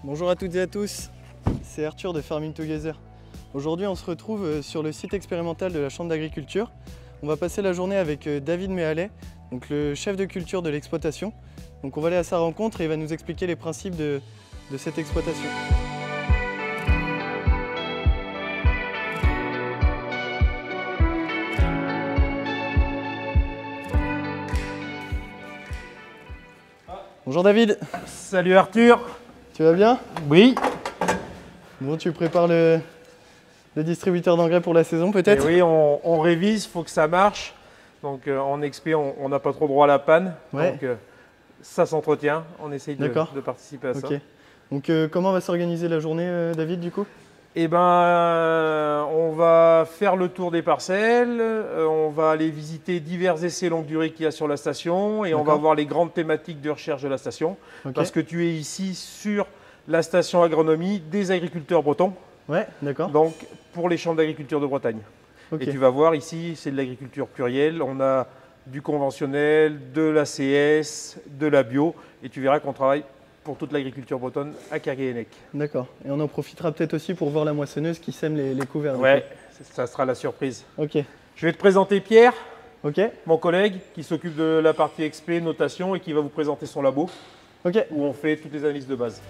Bonjour à toutes et à tous, c'est Arthur de Farming Together. Aujourd'hui on se retrouve sur le site expérimental de la Chambre d'agriculture. On va passer la journée avec David Méhalet, donc le chef de culture de l'exploitation. Donc on va aller à sa rencontre et il va nous expliquer les principes de cette exploitation. Bonjour David. Salut Arthur. Tu vas bien? Oui. Bon, tu prépares le distributeur d'engrais pour la saison peut-être? Oui, on révise, il faut que ça marche. Donc en XP, on n'a pas trop droit à la panne. Ouais. Donc ça s'entretient, on essaye de participer à ça. Ok. Donc comment va s'organiser la journée David du coup? Eh ben, on va faire le tour des parcelles, on va aller visiter divers essais longue durée qu'il y a sur la station et on va voir les grandes thématiques de recherche de la station. Parce que tu es ici sur la station agronomie des agriculteurs bretons. Ouais, d'accord. Donc pour les chambres d'agriculture de Bretagne. Et tu vas voir ici, c'est de l'agriculture plurielle. On a du conventionnel, de l'ACS, de la bio et tu verras qu'on travaille pour toute l'agriculture bretonne à Kerguelen. D'accord. Et on en profitera peut-être aussi pour voir la moissonneuse qui sème les couverts. Ouais, ça sera la surprise. Ok. Je vais te présenter Pierre, mon collègue, qui s'occupe de la partie XP, notation, et qui va vous présenter son labo, où on fait toutes les analyses de base.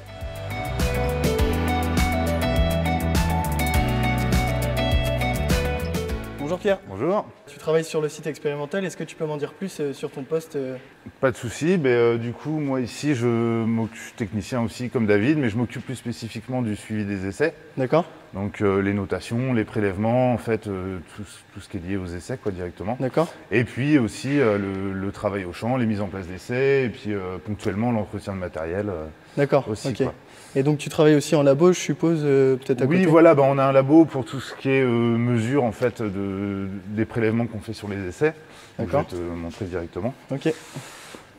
Bonjour Pierre. Bonjour. Tu travailles sur le site expérimental, est-ce que tu peux m'en dire plus sur ton poste? Pas de souci, du coup moi ici je suis technicien aussi comme David, mais je m'occupe plus spécifiquement du suivi des essais. D'accord. Donc les notations, les prélèvements, en fait tout ce qui est lié aux essais directement. D'accord. Et puis aussi le travail au champ, les mises en place d'essais, et puis ponctuellement l'entretien de matériel. D'accord, aussi. Ok. Et donc tu travailles aussi en labo, je suppose, peut-être à côté? Oui, voilà, on a un labo pour tout ce qui est mesure en fait des prélèvements qu'on fait sur les essais. Donc, je vais te montrer directement.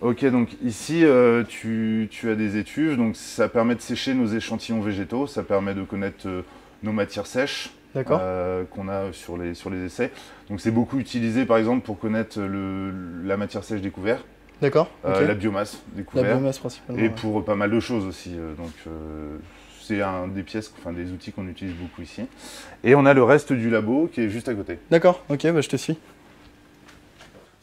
Ok, donc ici tu as des étuves, donc ça permet de sécher nos échantillons végétaux, ça permet de connaître nos matières sèches qu'on a sur les essais. Donc c'est beaucoup utilisé par exemple pour connaître la matière sèche des couverts. D'accord. La biomasse des couverts. La biomasse principalement. Et pour pas mal de choses aussi. C'est un des des outils qu'on utilise beaucoup ici. Et on a le reste du labo qui est juste à côté. D'accord, ok, je te suis.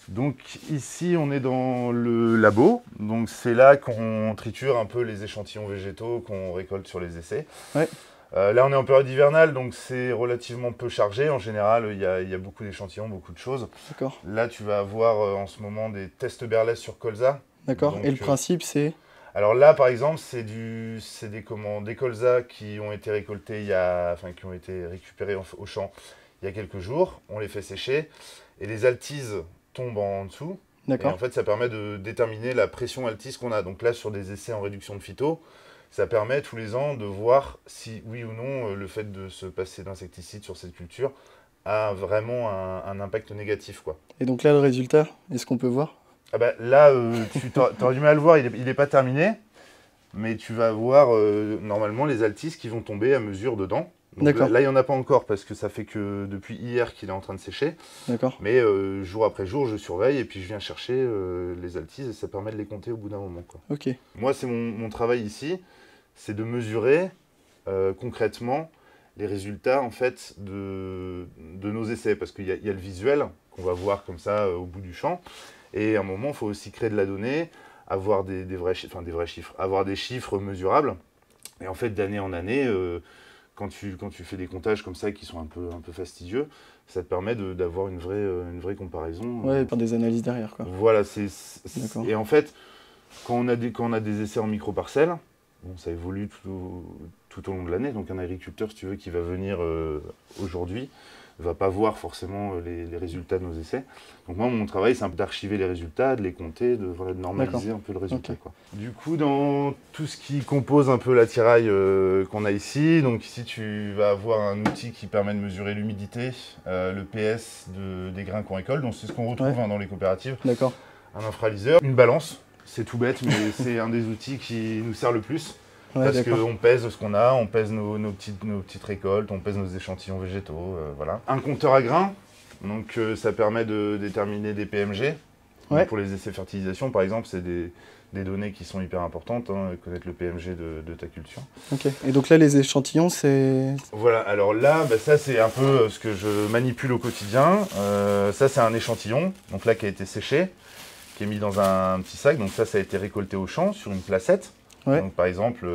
Donc ici on est dans le labo. Donc c'est là qu'on triture un peu les échantillons végétaux qu'on récolte sur les essais. Ouais. Là on est en période hivernale, donc c'est relativement peu chargé. En général, il y a beaucoup d'échantillons, beaucoup de choses. D'accord. Là tu vas avoir en ce moment des tests Berlès sur colza. D'accord. Et le principe c'est? Alors là par exemple c'est des colzas qui ont été récoltés qui ont été récupérés au champ il y a quelques jours. On les fait sécher et les altises tombent en dessous. D'accord. Et en fait ça permet de déterminer la pression altise qu'on a. Donc là sur des essais en réduction de phyto, ça permet tous les ans de voir si, oui ou non, le fait de se passer d'insecticides sur cette culture a vraiment un impact négatif, quoi. Et donc là, le résultat, est-ce qu'on peut voir? Là, tu auras du mal à le voir, il n'est pas terminé, mais tu vas voir normalement les altises qui vont tomber à mesure dedans. D'accord. Là, il n'y en a pas encore parce que ça fait que depuis hier qu'il est en train de sécher. D'accord. Mais jour après jour, je surveille et puis je viens chercher les altises et ça permet de les compter au bout d'un moment, quoi. Ok. Moi, c'est mon travail ici. C'est de mesurer concrètement les résultats en fait de nos essais. Parce qu'il y a le visuel qu'on va voir comme ça au bout du champ. Et à un moment, il faut aussi créer de la donnée, avoir des vrais chiffres, avoir des chiffres mesurables. Et en fait, d'année en année, quand tu fais des comptages comme ça qui sont un peu fastidieux, ça te permet d'avoir une vraie comparaison. Ouais, par des analyses derrière, quoi. Voilà, D'accord. et en fait, quand on a des essais en micro-parcelles, bon, ça évolue tout au long de l'année. Donc un agriculteur, si tu veux, qui va venir aujourd'hui, ne va pas voir forcément les résultats de nos essais. Donc moi, mon travail, c'est un peu d'archiver les résultats, de les compter, de normaliser un peu le résultat. Quoi. Du coup, dans tout ce qui compose un peu l'attirail qu'on a ici, donc ici, tu vas avoir un outil qui permet de mesurer l'humidité, le PS des grains qu'on récolte. Donc c'est ce qu'on retrouve dans les coopératives. D'accord. Un infralyseur, une balance. C'est tout bête, mais c'est un des outils qui nous sert le plus. Parce qu'on pèse ce qu'on a, on pèse nos petites récoltes, on pèse nos échantillons végétaux, voilà. Un compteur à grains, donc ça permet de déterminer des PMG. Pour les essais fertilisation, par exemple, c'est des données qui sont hyper importantes, hein, connaître le PMG de ta culture. Ok, et donc là les échantillons c'est... Voilà, alors là, ça c'est un peu ce que je manipule au quotidien. Ça c'est un échantillon, donc là qui a été séché, qui est mis dans un petit sac, donc ça a été récolté au champ sur une placette. Ouais. Donc par exemple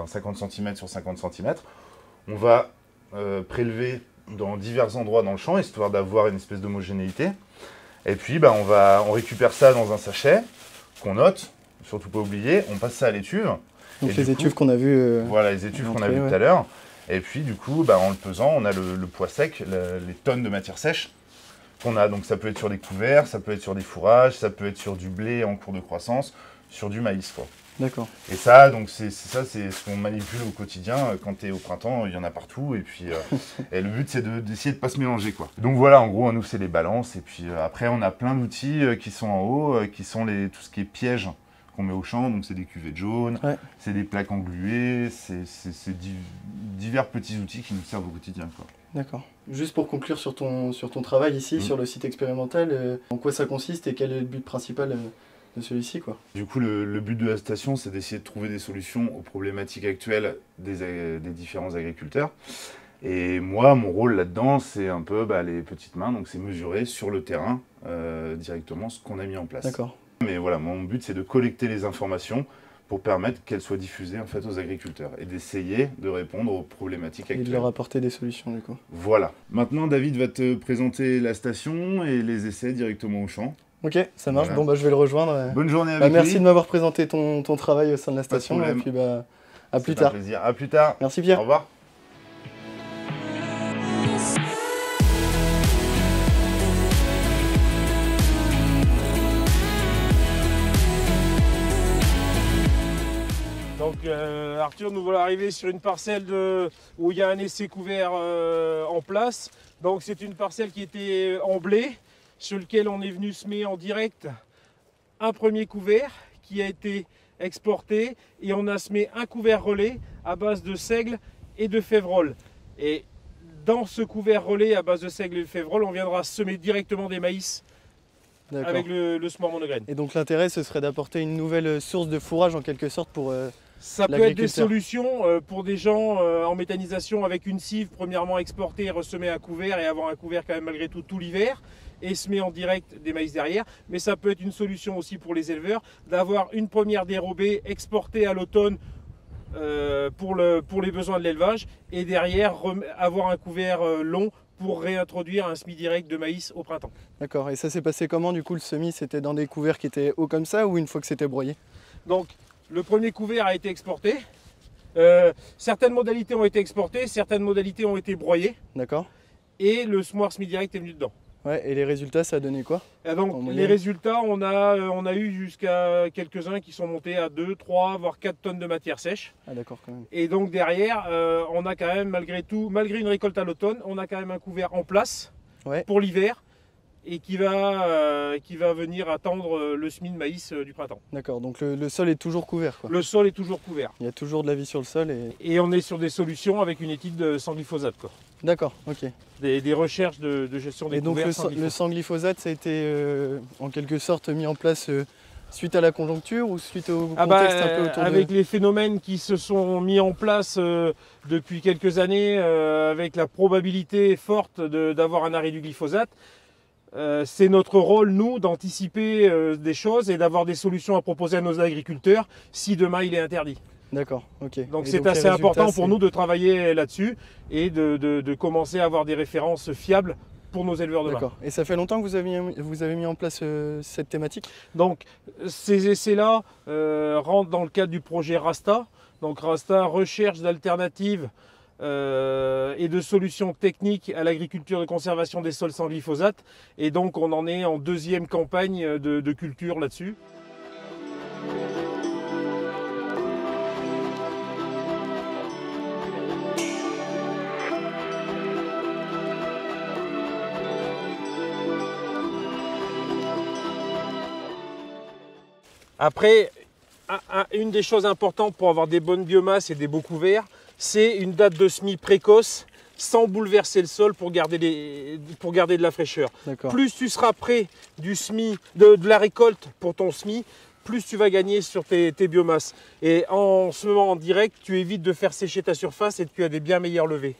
50 cm sur 50 cm. On va prélever dans divers endroits dans le champ, histoire d'avoir une espèce d'homogénéité. Et puis on récupère ça dans un sachet, qu'on note, surtout pas oublier, on passe ça à l'étuve. Donc les étuves qu'on a vues... Voilà, les étuves qu'on a vues tout à l'heure. Et puis du coup, en le pesant, on a le poids sec, les tonnes de matière sèche qu'on a. Donc ça peut être sur des couverts, ça peut être sur des fourrages, ça peut être sur du blé en cours de croissance, sur du maïs, quoi. D'accord. Et ça, donc c'est ce qu'on manipule au quotidien. Quand tu es au printemps, il y en a partout. Et puis et le but, c'est d'essayer de ne pas se mélanger, quoi. Donc voilà, en gros, nous, c'est les balances. Et puis après, on a plein d'outils qui sont en haut, qui sont tout ce qui est piège qu'on met au champ. Donc c'est des cuvettes jaunes, c'est des plaques engluées, c'est divers petits outils qui nous servent au quotidien, quoi. D'accord. Juste pour conclure sur ton travail ici, sur le site expérimental, en quoi ça consiste et quel est le but principal de celui-ci, quoi. Du coup, le but de la station, c'est d'essayer de trouver des solutions aux problématiques actuelles des différents agriculteurs. Et moi, mon rôle là-dedans, c'est un peu les petites mains, donc c'est mesurer sur le terrain directement ce qu'on a mis en place. D'accord. Mais voilà, mon but, c'est de collecter les informations pour permettre qu'elles soient diffusées en fait aux agriculteurs et d'essayer de répondre aux problématiques actuelles. Et de leur apporter des solutions, du coup. Voilà. Maintenant, David va te présenter la station et les essais directement au champ. Ok, ça marche. Voilà. Bon, je vais le rejoindre. Bonne journée avec lui. Merci de m'avoir présenté ton travail au sein de la station. Pas de Et puis à plus C'est tard. un plaisir. À plus tard. Merci Pierre. Au revoir. Donc Arthur, nous voilà arrivés sur une parcelle où il y a un essai couvert en place. Donc c'est une parcelle qui était en blé, sur lequel on est venu semer en direct un premier couvert qui a été exporté, et on a semé un couvert relais à base de seigle et de févrole. Et dans ce couvert relais à base de seigle et de févrole, on viendra semer directement des maïs avec le semoir monograine. Et donc l'intérêt, ce serait d'apporter une nouvelle source de fourrage en quelque sorte pour ça peut être des solutions pour des gens en méthanisation avec une cive, premièrement exporter et ressemer un couvert et avoir un couvert quand même malgré tout l'hiver et semer en direct des maïs derrière. Mais ça peut être une solution aussi pour les éleveurs d'avoir une première dérobée exportée à l'automne pour les besoins de l'élevage, et derrière avoir un couvert long pour réintroduire un semis direct de maïs au printemps. D'accord, et ça s'est passé comment du coup le semis? C'était dans des couverts qui étaient hauts comme ça ou une fois que c'était broyé? Donc le premier couvert a été exporté, certaines modalités ont été exportées, certaines modalités ont été broyées. D'accord. Et le semoir semis direct est venu dedans. Ouais, et les résultats, ça a donné quoi? Et donc les résultats, on a eu jusqu'à quelques-uns qui sont montés à 2, 3, voire 4 tonnes de matière sèche. Ah d'accord, quand même. Et donc derrière, on a quand même, malgré tout, malgré une récolte à l'automne, on a quand même un couvert en place pour l'hiver, et qui va venir attendre le semis de maïs du printemps. D'accord, donc le sol est toujours couvert, quoi. Le sol est toujours couvert. Il y a toujours de la vie sur le sol et on est sur des solutions avec une étude sans glyphosate, quoi. D'accord, ok. Des recherches de gestion des couverts. Et donc le sans glyphosate, ça a été en quelque sorte mis en place suite à la conjoncture ou suite au contexte un peu autour avec les phénomènes qui se sont mis en place depuis quelques années, avec la probabilité forte d'avoir un arrêt du glyphosate, c'est notre rôle, nous, d'anticiper des choses et d'avoir des solutions à proposer à nos agriculteurs si demain il est interdit. D'accord, ok. Donc c'est assez important pour nous de travailler là-dessus et de commencer à avoir des références fiables pour nos éleveurs demain. D'accord. Et ça fait longtemps que vous avez mis en place cette thématique? Donc ces essais-là rentrent dans le cadre du projet RASTA. Donc RASTA, recherche d'alternatives et de solutions techniques à l'agriculture de conservation des sols sans glyphosate. Et donc on en est en deuxième campagne de culture là-dessus. Après, une des choses importantes pour avoir des bonnes biomasses et des beaux couverts, c'est une date de semis précoce sans bouleverser le sol pour garder de la fraîcheur. Plus tu seras près du semis, de la récolte pour ton semis, plus tu vas gagner sur tes biomasses. Et en ce moment en direct, tu évites de faire sécher ta surface et tu as des bien meilleurs levées.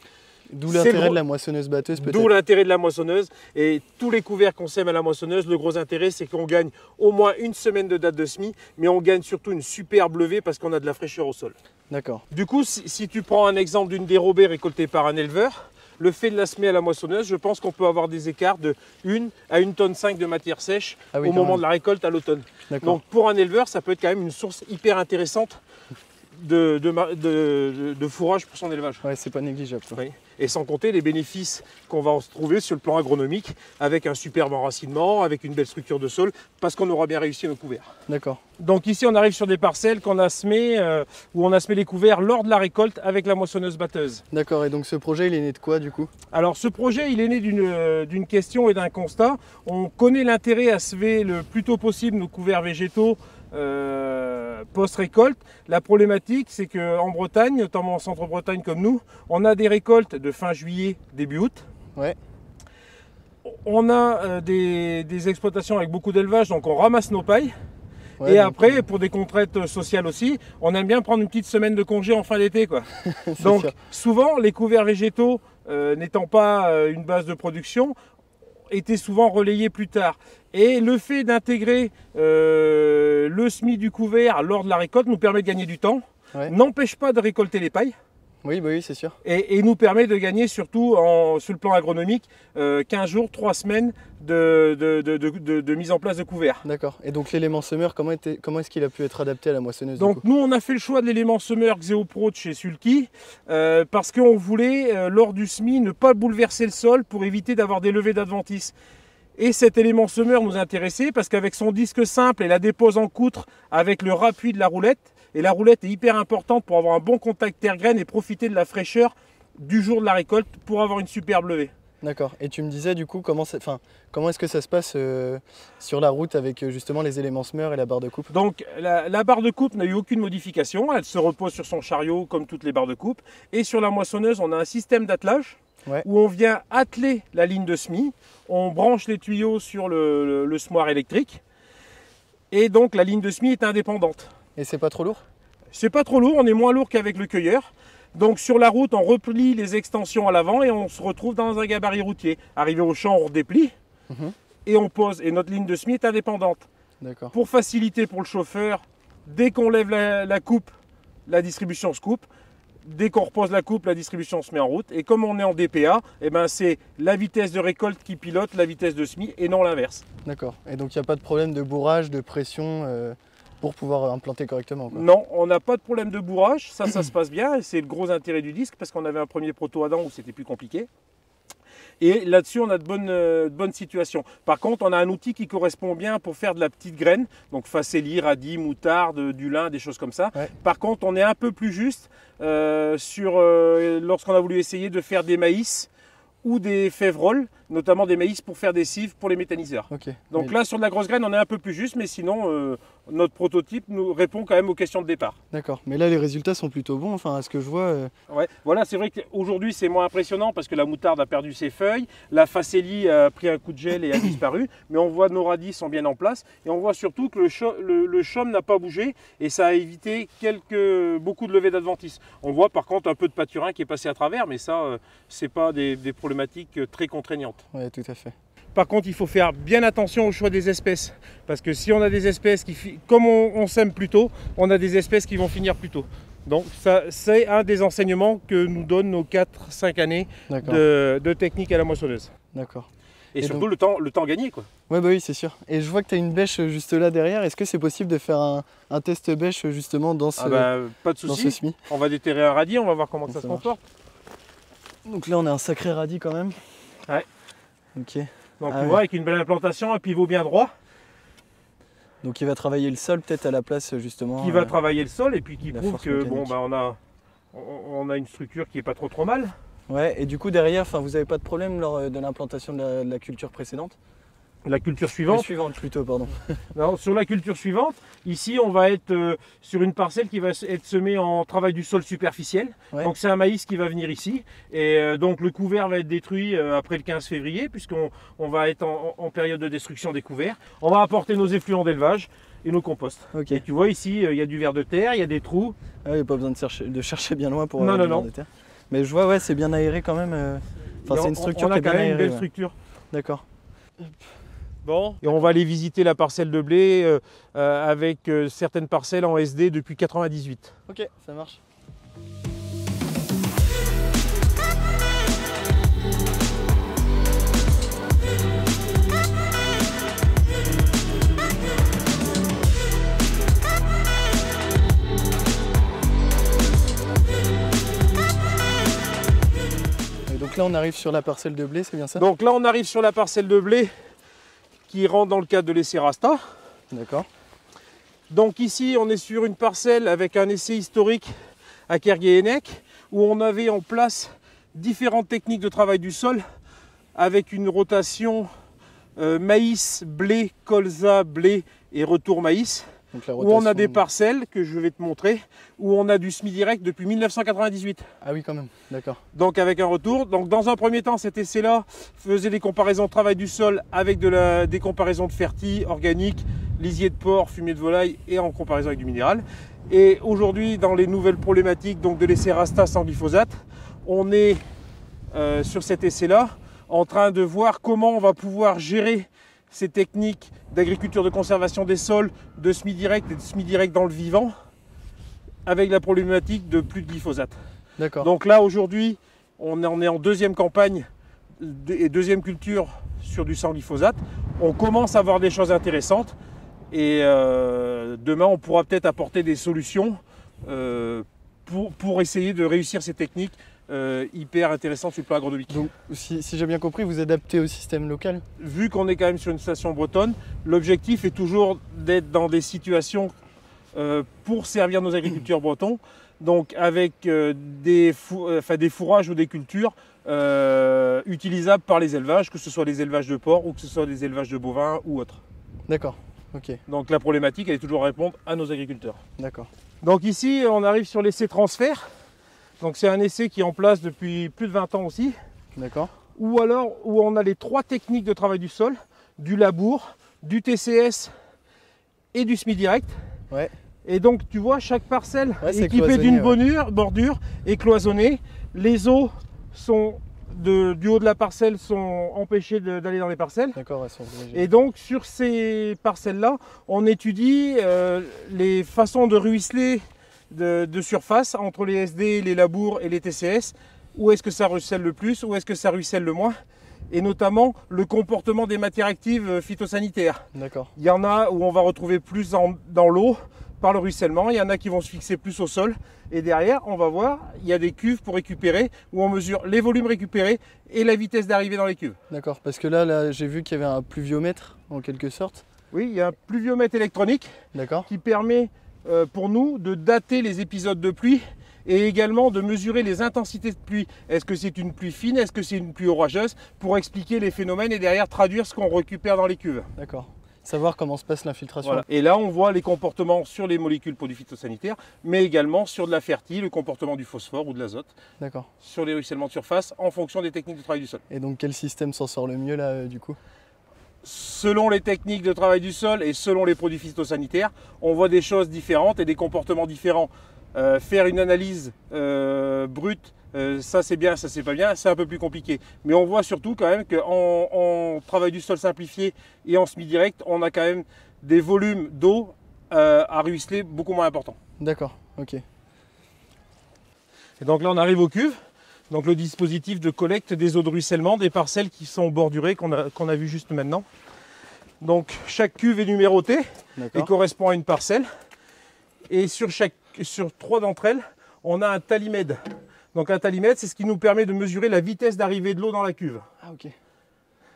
D'où l'intérêt de la moissonneuse-batteuse peut-être. D'où l'intérêt de la moissonneuse. Et tous les couverts qu'on sème à la moissonneuse, le gros intérêt, c'est qu'on gagne au moins une semaine de date de semis, mais on gagne surtout une superbe levée parce qu'on a de la fraîcheur au sol. D'accord. Du coup, si tu prends un exemple d'une dérobée récoltée par un éleveur, le fait de la semer à la moissonneuse, je pense qu'on peut avoir des écarts de 1 à 1,5 tonne de matière sèche au moment de la récolte à l'automne. Donc pour un éleveur, ça peut être quand même une source hyper intéressante de fourrage pour son élevage. Ouais, c'est pas négligeable. Oui. Et sans compter les bénéfices qu'on va en trouver sur le plan agronomique, avec un superbe enracinement, avec une belle structure de sol, parce qu'on aura bien réussi nos couverts. D'accord. Donc ici, on arrive sur des parcelles qu'on a semées, où on a semé les couverts lors de la récolte avec la moissonneuse-batteuse. D'accord, et donc ce projet, il est né de quoi du coup? Alors ce projet, il est né d'une question et d'un constat. On connaît l'intérêt à semer le plus tôt possible nos couverts végétaux post-récolte. La problématique, c'est qu'en Bretagne, notamment en centre-Bretagne comme nous, on a des récoltes de fin juillet, début août. Ouais. On a des exploitations avec beaucoup d'élevage, donc on ramasse nos pailles. Ouais, et après, pour des contraintes sociales aussi, on aime bien prendre une petite semaine de congé en fin d'été, quoi. Donc sûr. souvent, les couverts végétaux, n'étant pas une base de production, étaient souvent relayés plus tard. Et le fait d'intégrer le semis du couvert lors de la récolte nous permet de gagner du temps, n'empêche pas de récolter les pailles. Oui, bah oui, c'est sûr. Et nous permet de gagner surtout sur le plan agronomique 15 jours, 3 semaines de mise en place de couverts. D'accord. Et donc l'élément semeur, comment est-ce qu'il a pu être adapté à la moissonneuse? Donc nous, on a fait le choix de l'élément semeur Xeopro de chez Sulky parce qu'on voulait, lors du semis, ne pas bouleverser le sol pour éviter d'avoir des levées d'adventice. Et cet élément semeur nous intéressait parce qu'avec son disque simple et la dépose en coutre avec le rappui de la roulette, et la roulette est hyper importante pour avoir un bon contact terre-graine et profiter de la fraîcheur du jour de la récolte pour avoir une superbe levée. D'accord. Et tu me disais du coup comment est-ce que ça se passe sur la route avec justement les éléments semeur et la barre de coupe? Donc la barre de coupe n'a eu aucune modification, elle se repose sur son chariot comme toutes les barres de coupe. Et sur la moissonneuse, on a un système d'attelage où on vient atteler la ligne de semis, on branche les tuyaux sur le semoir électrique et donc la ligne de semis est indépendante. Et c'est pas trop lourd? C'est pas trop lourd, on est moins lourd qu'avec le cueilleur. Donc sur la route, on replie les extensions à l'avant et on se retrouve dans un gabarit routier. Arrivé au champ, on redéplie et on pose. Et notre ligne de semis est indépendante. D'accord. Pour faciliter pour le chauffeur, dès qu'on lève la coupe, la distribution se coupe. Dès qu'on repose la coupe, la distribution se met en route. Et comme on est en DPA, eh ben c'est la vitesse de récolte qui pilote la vitesse de semis et non l'inverse. D'accord. Et donc il n'y a pas de problème de bourrage, de pression pour pouvoir implanter correctement, quoi. Non, on n'a pas de problème de bourrage, ça se passe bien. Et c'est le gros intérêt du disque parce qu'on avait un premier proto-Adam où c'était plus compliqué. Et là-dessus, on a de bonnes situations. Par contre, on a un outil qui correspond bien pour faire de la petite graine, donc facélie, radis, moutarde, du lin, des choses comme ça. Ouais. Par contre, on est un peu plus juste lorsqu'on a voulu essayer de faire des maïs ou des févroles, notamment des maïs pour faire des cives pour les méthaniseurs. Okay. Donc là, sur de la grosse graine, on est un peu plus juste, mais sinon, notre prototype nous répond quand même aux questions de départ. D'accord, mais là, les résultats sont plutôt bons, enfin, à ce que je vois. Ouais, voilà, c'est vrai qu'aujourd'hui, c'est moins impressionnant parce que la moutarde a perdu ses feuilles, la facélie a pris un coup de gel et a disparu, mais on voit nos radis sont bien en place, et on voit surtout que le chaume n'a pas bougé, et ça a évité beaucoup de levées d'adventice. On voit par contre un peu de pâturin qui est passé à travers, mais ça, c'est pas des problématiques très contraignantes. Oui, tout à fait. Par contre, il faut faire bien attention au choix des espèces. Parce que si on a des espèces comme on sème plus tôt, on a des espèces qui vont finir plus tôt. Donc ça, c'est un des enseignements que nous donnent nos 4-5 années de technique à la moissonneuse. D'accord. Et surtout donc, le temps gagné, quoi. Ouais, bah oui, c'est sûr. Et je vois que tu as une bêche juste là derrière. Est-ce que c'est possible de faire un test bêche justement dans ce, pas de souci. dans ce semis? On va déterrer un radis, on va voir comment ça se comporte. Donc là, on a un sacré radis quand même. Ouais. Ok. Donc tu vois, avec une belle implantation, un pivot bien droit. Donc il va travailler le sol peut-être à la place justement. Qui va travailler le sol et puis qui prouve que bon, bah, on a une structure qui est pas trop mal. Ouais, et du coup derrière, vous n'avez pas de problème lors de l'implantation de la culture précédente? La culture suivante. Suivante plutôt, pardon. Non, sur la culture suivante, ici on va être sur une parcelle qui va être semée en travail du sol superficiel. Ouais. Donc c'est un maïs qui va venir ici. Et donc le couvert va être détruit après le 15 février puisqu'on va être en période de destruction des couverts. On va apporter nos effluents d'élevage. et nos composts. Ok. Et tu vois ici, il y a du ver de terre, il y a des trous. Ah, il n'y a pas besoin de chercher bien loin pour Non, avoir non, du ver de terre. Mais je vois, ouais, c'est bien aéré quand même. Enfin, c'est une structure on qui a est bien quand même une aérée. belle Ouais. structure. D'accord. Bon, et on va aller visiter la parcelle de blé avec certaines parcelles en SD depuis 98. Ok, ça marche. Et donc là, on arrive sur la parcelle de blé, c'est bien ça? Donc là, on arrive sur la parcelle de blé qui rentre dans le cadre de l'essai Rasta. D'accord. Donc ici, on est sur une parcelle avec un essai historique à Kerguéhennec où on avait en place différentes techniques de travail du sol avec une rotation maïs, blé, colza, blé et retour maïs. Donc, la Où on a des rotation- parcelles que je vais te montrer où on a du semi-direct depuis 1998. Ah oui, quand même. D'accord. Donc avec un retour. Donc dans un premier temps, cet essai-là faisait des comparaisons de travail du sol avec des comparaisons de ferti, organique, lisier de porc, fumier de volaille et en comparaison avec du minéral. Et aujourd'hui, dans les nouvelles problématiques donc de l'essai Rasta sans glyphosate, on est sur cet essai-là en train de voir comment on va pouvoir gérer ces techniques d'agriculture de conservation des sols, de semi-direct et de semi-direct dans le vivant, avec la problématique de plus de glyphosate. D'accord. Donc là aujourd'hui, on est en deuxième campagne et deuxième culture sur du sans glyphosate. On commence à voir des choses intéressantes et demain on pourra peut-être apporter des solutions pour essayer de réussir ces techniques hyper intéressantes sur le plan agronomique. Donc, si j'ai bien compris, vous adaptez au système local? Vu qu'on est quand même sur une station bretonne, l'objectif est toujours d'être dans des situations pour servir nos agriculteurs bretons, donc avec des fourrages ou des cultures utilisables par les élevages, que ce soit les élevages de porc ou que ce soit des élevages de bovins ou autres. D'accord. Ok. Donc la problématique, elle est toujours à répondre à nos agriculteurs. D'accord. Donc ici, on arrive sur l'essai transfert. Donc c'est un essai qui est en place depuis plus de 20 ans aussi. D'accord. Ou alors où on a les trois techniques de travail du sol, du labour, du TCS et du semi-direct. Ouais. Et donc tu vois, chaque parcelle Ouais, est c'est équipée cloisonné, d'une bordure et cloisonnée. Les eaux sont du haut de la parcelle sont empêchées d'aller dans les parcelles. D'accord, elles sont dirigées. Et donc sur ces parcelles-là, on étudie les façons de ruisseler de surface entre les SD, les labours et les TCS. Où est-ce que ça ruisselle le plus, où est-ce que ça ruisselle le moins, et notamment le comportement des matières actives phytosanitaires. D'accord. Il y en a où on va retrouver plus dans l'eau par le ruissellement, il y en a qui vont se fixer plus au sol, et derrière on va voir, il y a des cuves pour récupérer, où on mesure les volumes récupérés et la vitesse d'arrivée dans les cuves. D'accord, parce que là j'ai vu qu'il y avait un pluviomètre en quelque sorte. Oui, il y a un pluviomètre électronique D'accord. qui permet pour nous de dater les épisodes de pluie et également de mesurer les intensités de pluie. Est-ce que c'est une pluie fine, est-ce que c'est une pluie orageuse, pour expliquer les phénomènes et derrière traduire ce qu'on récupère dans les cuves. D'accord. Savoir comment se passe l'infiltration. Voilà. Et là, on voit les comportements sur les molécules produits phytosanitaires, mais également sur de la fertile, le comportement du phosphore ou de l'azote, D'accord. sur les ruissellements de surface en fonction des techniques de travail du sol. Et donc quel système s'en sort le mieux là du coup? Selon les techniques de travail du sol et selon les produits phytosanitaires, on voit des choses différentes et des comportements différents. Faire une analyse brute, ça c'est bien, ça c'est pas bien, c'est un peu plus compliqué. Mais on voit surtout quand même qu'en travail du sol simplifié et en semi-direct, on a quand même des volumes d'eau à ruisseler beaucoup moins importants. D'accord, ok. Et donc là on arrive aux cuves, donc le dispositif de collecte des eaux de ruissellement des parcelles qui sont bordurées qu'on a vu juste maintenant. Donc chaque cuve est numérotée et correspond à une parcelle. Et sur 3 d'entre elles, on a un talimètre. Donc un talimètre, c'est ce qui nous permet de mesurer la vitesse d'arrivée de l'eau dans la cuve. Ah ok.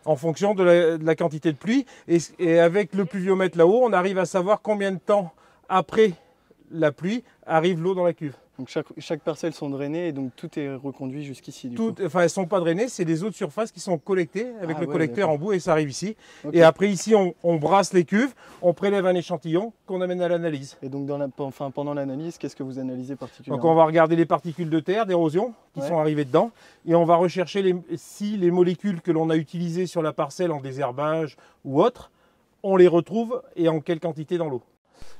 En fonction de la quantité de pluie. Et avec le pluviomètre là-haut, on arrive à savoir combien de temps après la pluie arrive l'eau dans la cuve. Donc chaque parcelle sont drainées et donc tout est reconduit jusqu'ici. Enfin, elles ne sont pas drainées, c'est des eaux de surface qui sont collectées avec le collecteur en bout et ça arrive ici. Okay. Et après ici, on brasse les cuves, on prélève un échantillon qu'on amène à l'analyse. Et donc pendant l'analyse, qu'est-ce que vous analysez particulièrement? Donc on va regarder les particules de terre, d'érosion qui sont arrivées dedans et on va rechercher si les molécules que l'on a utilisées sur la parcelle en désherbage ou autre, on les retrouve et en quelle quantité dans l'eau.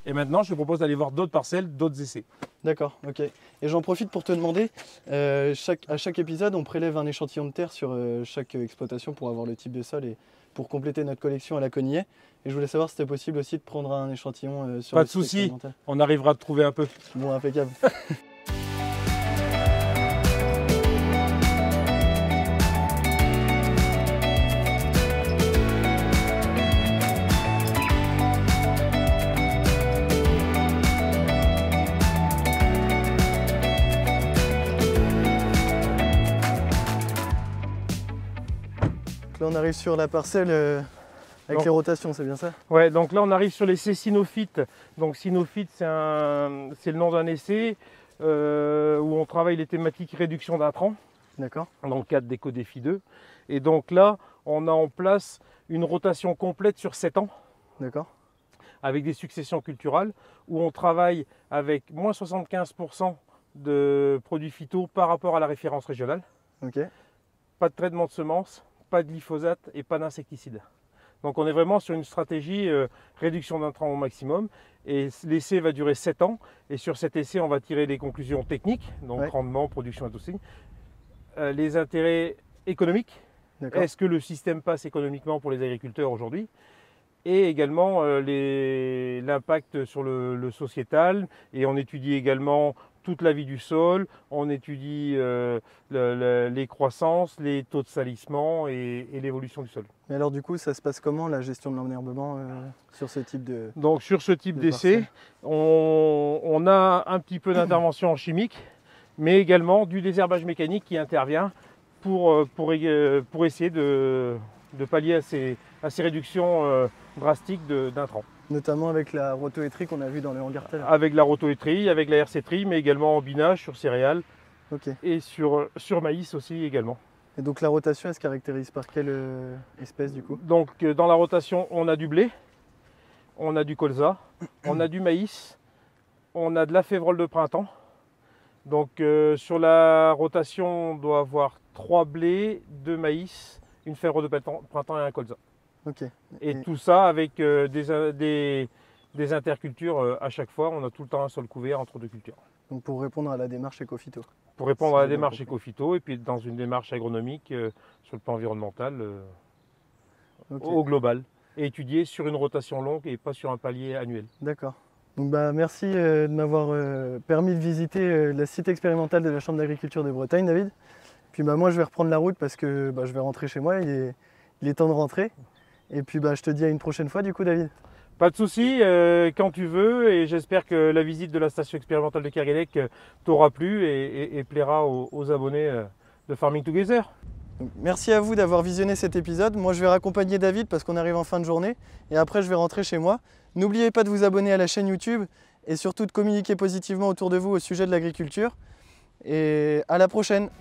Et maintenant, je te propose d'aller voir d'autres parcelles, d'autres essais. D'accord, ok. Et j'en profite pour te demander, à chaque épisode, on prélève un échantillon de terre sur chaque exploitation pour avoir le type de sol et pour compléter notre collection à la Conillet. Et je voulais savoir si c'était possible aussi de prendre un échantillon sur Pas le de site souci, expérimental. on arrivera à te trouver un peu. Bon, impeccable. Là, on arrive sur la parcelle avec les rotations, c'est bien ça? Ouais, donc là on arrive sur l'essai Sinophyte. Donc Sinophyte, c'est le nom d'un essai où on travaille les thématiques réduction d'intrants. D'accord. Dans le cadre d'EcoDéfi 2. Et donc là, on a en place une rotation complète sur 7 ans. D'accord. Avec des successions culturales où on travaille avec moins 75% de produits phyto par rapport à la référence régionale. Ok. Pas de traitement de semences, pas de glyphosate et pas d'insecticides. Donc on est vraiment sur une stratégie réduction d'intrants au maximum. Et l'essai va durer 7 ans. Et sur cet essai, on va tirer les conclusions techniques, donc rendement, production et tout ça. Les intérêts économiques. Est-ce que le système passe économiquement pour les agriculteurs aujourd'hui? Et également l'impact sur le sociétal. Et on étudie également toute la vie du sol, on étudie les croissances, les taux de salissement et l'évolution du sol. Mais alors du coup, ça se passe comment la gestion de l'enherbement sur ce type de... Donc sur ce type d'essai, on a un petit peu d'intervention en chimique, mais également du désherbage mécanique qui intervient pour essayer de pallier à ces réductions drastiques d'intrants. Notamment avec la rotoétrie qu'on a vue dans le hangar tel. Avec la rotoétrie, avec la RC-trie, mais également en binage sur céréales et sur maïs aussi également. Et donc la rotation, elle se caractérise par quelle espèce du coup? Donc dans la rotation, on a du blé, on a du colza, on a du maïs, on a de la févrole de printemps. Donc sur la rotation, on doit avoir 3 blés, 2 maïs, une févrole de printemps et un colza. Okay. Et tout ça avec des intercultures à chaque fois. On a tout le temps un sol couvert entre deux cultures. Donc pour répondre à la démarche éco-phyto. Pour répondre à la démarche éco-phyto et puis dans une démarche agronomique sur le plan environnemental au global. Et étudier sur une rotation longue et pas sur un palier annuel. D'accord. Donc merci de m'avoir permis de visiter le site expérimental de la Chambre d'agriculture de Bretagne, David. Puis moi je vais reprendre la route parce que je vais rentrer chez moi, il est temps de rentrer. Et puis je te dis à une prochaine fois du coup, David. Pas de souci, quand tu veux, et j'espère que la visite de la station expérimentale de Kerguelec t'aura plu et plaira aux abonnés de Farming Together. Donc, merci à vous d'avoir visionné cet épisode. Moi je vais raccompagner David parce qu'on arrive en fin de journée et après je vais rentrer chez moi. N'oubliez pas de vous abonner à la chaîne YouTube et surtout de communiquer positivement autour de vous au sujet de l'agriculture. Et à la prochaine.